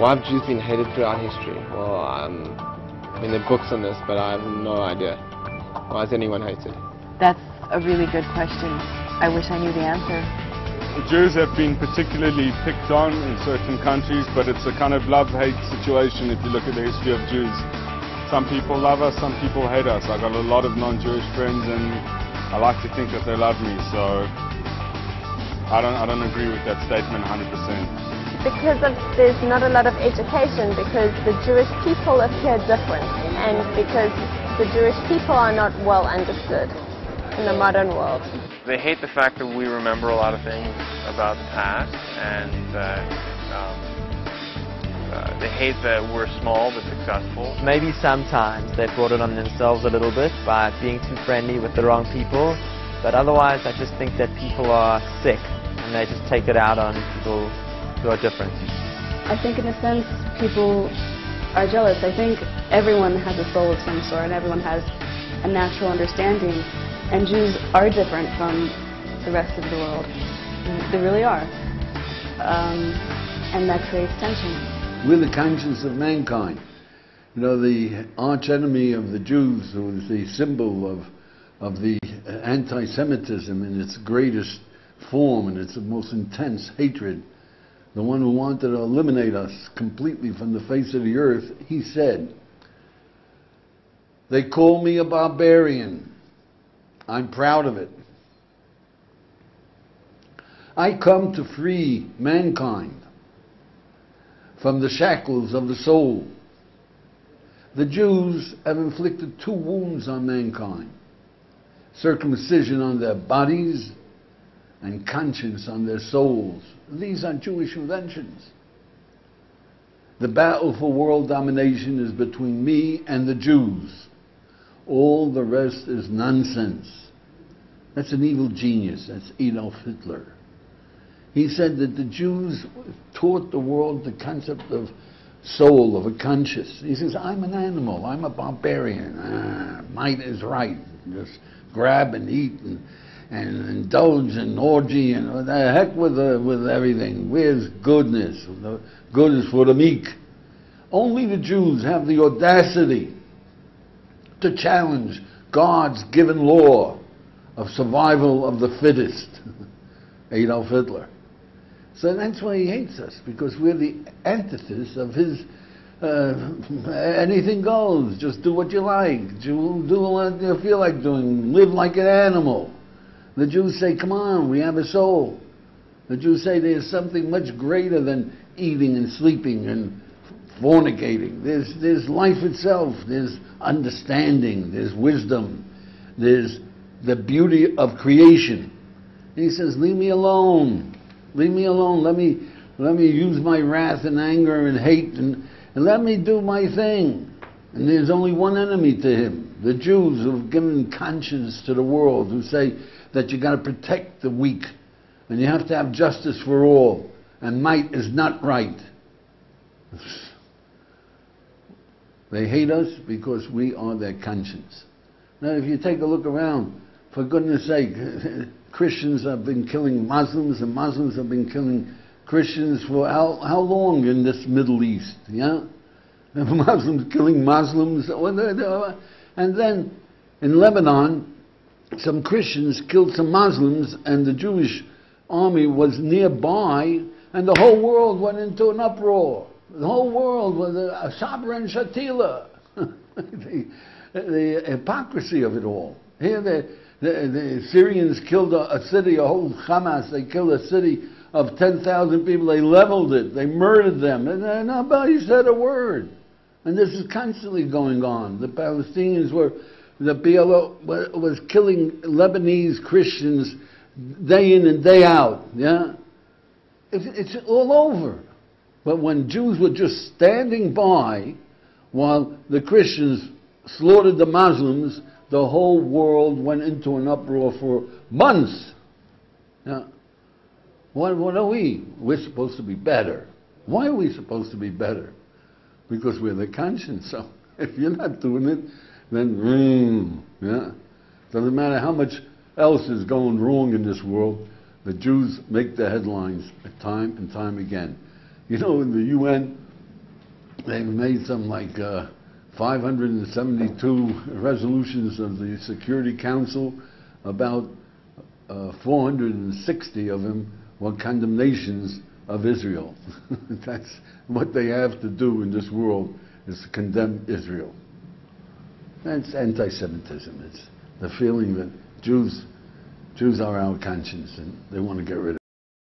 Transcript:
Why have Jews been hated throughout history? Well, I mean, there are books on this, but I have no idea. Why is anyone hated? That's a really good question. I wish I knew the answer. The Jews have been particularly picked on in certain countries, but it's a kind of love-hate situation if you look at the history of Jews. Some people love us, some people hate us. I've got a lot of non-Jewish friends and I like to think that they love me, so I don't agree with that statement 100%. Because there's not a lot of education, because the Jewish people appear different, and because the Jewish people are not well understood in the modern world. They hate the fact that we remember a lot of things about the past, and that they hate that we're small but successful. Maybe sometimes they've brought it on themselves a little bit by being too friendly with the wrong people, but otherwise I just think that people are sick and they just take it out on people who are different. I think in a sense people are jealous. I think everyone has a soul of some sort and everyone has a natural understanding, and Jews are different from the rest of the world. They really are. And that creates tension. We're the conscience of mankind. You know, the arch enemy of the Jews was the symbol of the anti-Semitism in its greatest form and its most intense hatred. The one who wanted to eliminate us completely from the face of the earth, he said, "They call me a barbarian. I'm proud of it. I come to free mankind from the shackles of the soul. The Jews have inflicted two wounds on mankind: circumcision on their bodies and conscience on their souls. These are Jewish inventions. The battle for world domination is between me and the Jews. All the rest is nonsense." That's an evil genius. That's Adolf Hitler. He said that the Jews taught the world the concept of soul, of a conscience. He says, I'm an animal, I'm a barbarian. Might is right. Just grab and eat and indulge in orgy and the heck with everything. Where's goodness? Good is for the meek. Only the Jews have the audacity to challenge God's given law of survival of the fittest. Adolf Hitler. So that's why he hates us, because we're the antithesis of his anything goes, just do what you like, do what you feel like doing, live like an animal. The Jews say, come on, we have a soul. The Jews say there's something much greater than eating and sleeping and fornicating. There's life itself, there's understanding, there's wisdom, there's the beauty of creation. And he says, leave me alone, leave me alone, let me use my wrath and anger and hate and let me do my thing. And there's only one enemy to him, the Jews who have given conscience to the world, who say that you got to protect the weak and you have to have justice for all, and might is not right. They hate us because we are their conscience. Now if you take a look around, for goodness sake, Christians have been killing Muslims and Muslims have been killing Christians for how long in this Middle East, yeah? Muslims killing Muslims, and then in Lebanon, some Christians killed some Muslims and the Jewish army was nearby and the whole world went into an uproar. The whole world was a Sabra and Shatila. the hypocrisy of it all. Here the Syrians killed a city, a whole Hamas, they killed a city of 10,000 people, they leveled it, they murdered them, and nobody said a word. And this is constantly going on. The Palestinians the PLO was killing Lebanese Christians day in and day out, yeah? It's all over. But when Jews were just standing by while the Christians slaughtered the Muslims, the whole world went into an uproar for months. Yeah. What are we? We're supposed to be better. Why are we supposed to be better? Because we're the conscience. So if you're not doing it, then yeah. Doesn't matter how much else is going wrong in this world, the Jews make the headlines time and time again. You know, in the UN, They've made some like 572 resolutions of the Security Council. About 460 of them were condemnations of Israel. That's what they have to do in this world, is to condemn Israel. That's anti-Semitism. It's the feeling that Jews are our conscience and they want to get rid of it.